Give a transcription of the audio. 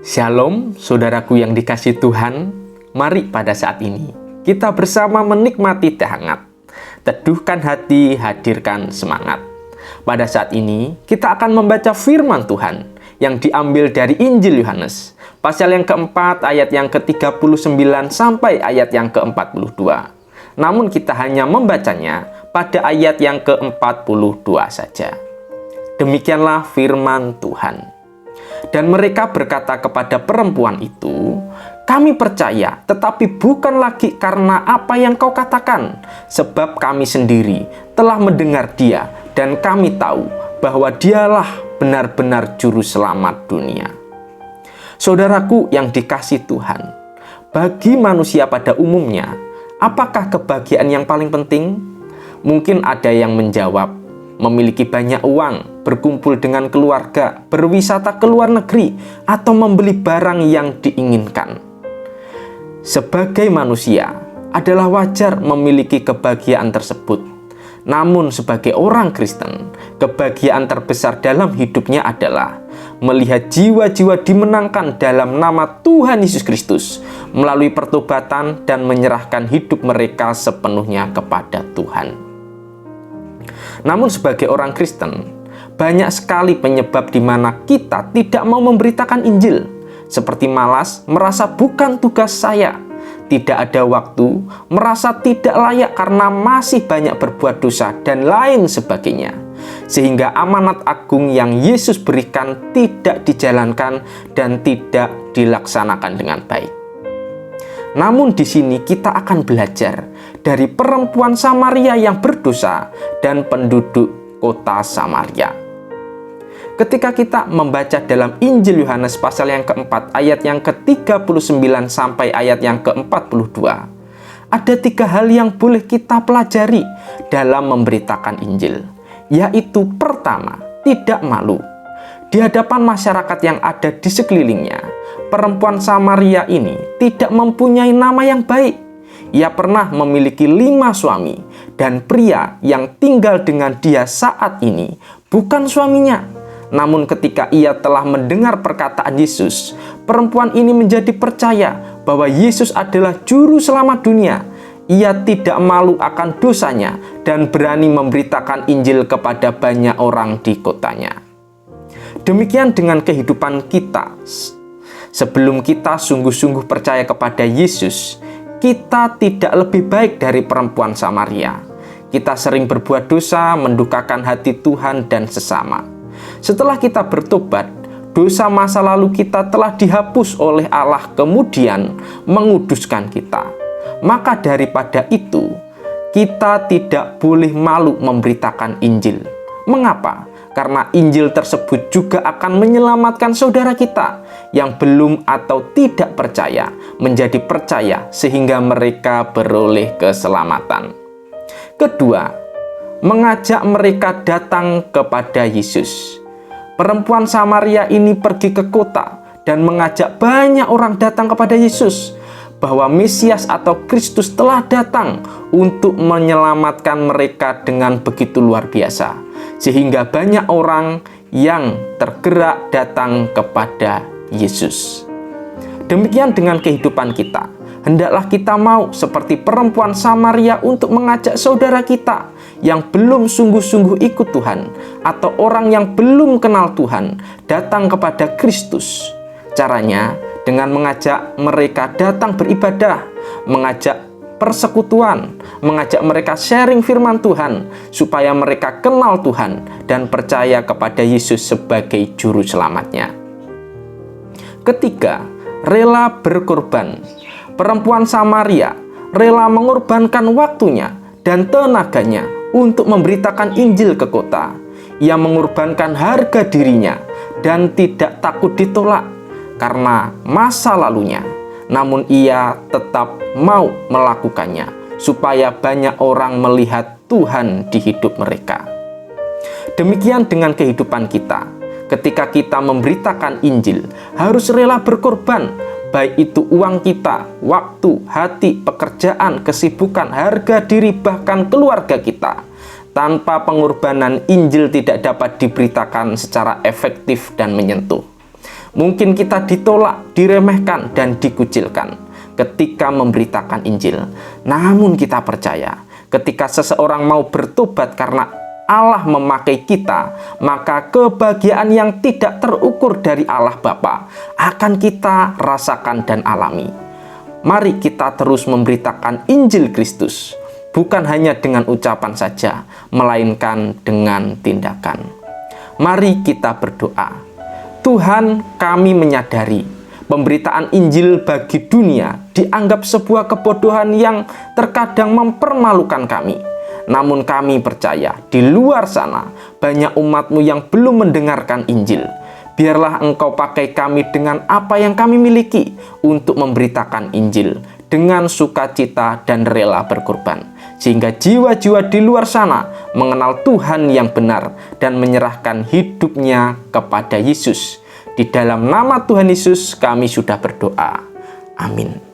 Shalom, saudaraku yang dikasihi Tuhan. Mari pada saat ini kita bersama menikmati teh hangat. Teduhkan hati, hadirkan semangat. Pada saat ini kita akan membaca firman Tuhan yang diambil dari Injil Yohanes, pasal yang keempat, ayat yang ke-39 sampai ayat yang ke-42. Namun kita hanya membacanya pada ayat yang ke-42 saja. Demikianlah firman Tuhan. Dan mereka berkata kepada perempuan itu, "Kami percaya, tetapi bukan lagi karena apa yang kau katakan, sebab kami sendiri telah mendengar dia, dan kami tahu bahwa dialah benar-benar juru selamat dunia." Saudaraku yang dikasihi Tuhan, bagi manusia pada umumnya, apakah kebahagiaan yang paling penting? Mungkin ada yang menjawab, memiliki banyak uang, berkumpul dengan keluarga, berwisata ke luar negeri, atau membeli barang yang diinginkan. Sebagai manusia, adalah wajar memiliki kebahagiaan tersebut. Namun sebagai orang Kristen, kebahagiaan terbesar dalam hidupnya adalah melihat jiwa-jiwa dimenangkan dalam nama Tuhan Yesus Kristus melalui pertobatan dan menyerahkan hidup mereka sepenuhnya kepada Tuhan. Namun sebagai orang Kristen, banyak sekali penyebab di mana kita tidak mau memberitakan Injil, seperti malas, merasa bukan tugas saya, tidak ada waktu, merasa tidak layak karena masih banyak berbuat dosa, dan lain sebagainya. Sehingga amanat agung yang Yesus berikan tidak dijalankan dan tidak dilaksanakan dengan baik. Namun di sini kita akan belajar dari perempuan Samaria yang berdosa dan penduduk kota Samaria. Ketika kita membaca dalam Injil Yohanes pasal yang keempat, ayat yang ke-39 sampai ayat yang ke-42, ada 3 hal yang boleh kita pelajari dalam memberitakan Injil, yaitu pertama, tidak malu. Di hadapan masyarakat yang ada di sekelilingnya, perempuan Samaria ini tidak mempunyai nama yang baik. Ia pernah memiliki 5 suami, dan pria yang tinggal dengan dia saat ini bukan suaminya. Namun ketika ia telah mendengar perkataan Yesus, perempuan ini menjadi percaya bahwa Yesus adalah juru selamat dunia. Ia tidak malu akan dosanya dan berani memberitakan Injil kepada banyak orang di kotanya. Demikian dengan kehidupan kita. Sebelum kita sungguh-sungguh percaya kepada Yesus, kita tidak lebih baik dari perempuan Samaria. Kita sering berbuat dosa, mendukakan hati Tuhan dan sesama. Setelah kita bertobat, dosa masa lalu kita telah dihapus oleh Allah, kemudian menguduskan kita. Maka daripada itu, kita tidak boleh malu memberitakan Injil. Mengapa? Karena Injil tersebut juga akan menyelamatkan saudara kita yang belum atau tidak percaya menjadi percaya sehingga mereka beroleh keselamatan. Kedua, mengajak mereka datang kepada Yesus. Perempuan Samaria ini pergi ke kota dan mengajak banyak orang datang kepada Yesus, bahwa Mesias atau Kristus telah datang untuk menyelamatkan mereka dengan begitu luar biasa, sehingga banyak orang yang tergerak datang kepada Yesus. Demikian dengan kehidupan kita. Hendaklah kita mau seperti perempuan Samaria untuk mengajak saudara kita yang belum sungguh-sungguh ikut Tuhan atau orang yang belum kenal Tuhan datang kepada Kristus. Caranya dengan mengajak mereka datang beribadah, mengajak persekutuan, mengajak mereka sharing firman Tuhan, supaya mereka kenal Tuhan dan percaya kepada Yesus sebagai juru selamatnya. Ketiga, rela berkorban. Perempuan Samaria rela mengorbankan waktunya dan tenaganya untuk memberitakan Injil ke kota. Ia mengorbankan harga dirinya dan tidak takut ditolak karena masa lalunya. Namun ia tetap mau melakukannya supaya banyak orang melihat Tuhan di hidup mereka. Demikian dengan kehidupan kita. Ketika kita memberitakan Injil, harus rela berkorban, baik itu uang kita, waktu, hati, pekerjaan, kesibukan, harga diri, bahkan keluarga kita. Tanpa pengorbanan, Injil tidak dapat diberitakan secara efektif dan menyentuh. Mungkin kita ditolak, diremehkan, dan dikucilkan ketika memberitakan Injil. Namun kita percaya, ketika seseorang mau bertobat karena Allah memakai kita, maka kebahagiaan yang tidak terukur dari Allah Bapa akan kita rasakan dan alami. Mari kita terus memberitakan Injil Kristus, bukan hanya dengan ucapan saja, melainkan dengan tindakan. Mari kita berdoa. Tuhan, kami menyadari pemberitaan Injil bagi dunia dianggap sebuah kebodohan yang terkadang mempermalukan kami. Namun kami percaya di luar sana banyak umat-Mu yang belum mendengarkan Injil. Biarlah Engkau pakai kami dengan apa yang kami miliki untuk memberitakan Injil dengan sukacita dan rela berkorban, sehingga jiwa-jiwa di luar sana mengenal Tuhan yang benar dan menyerahkan hidupnya kepada Yesus. Di dalam nama Tuhan Yesus kami sudah berdoa. Amin.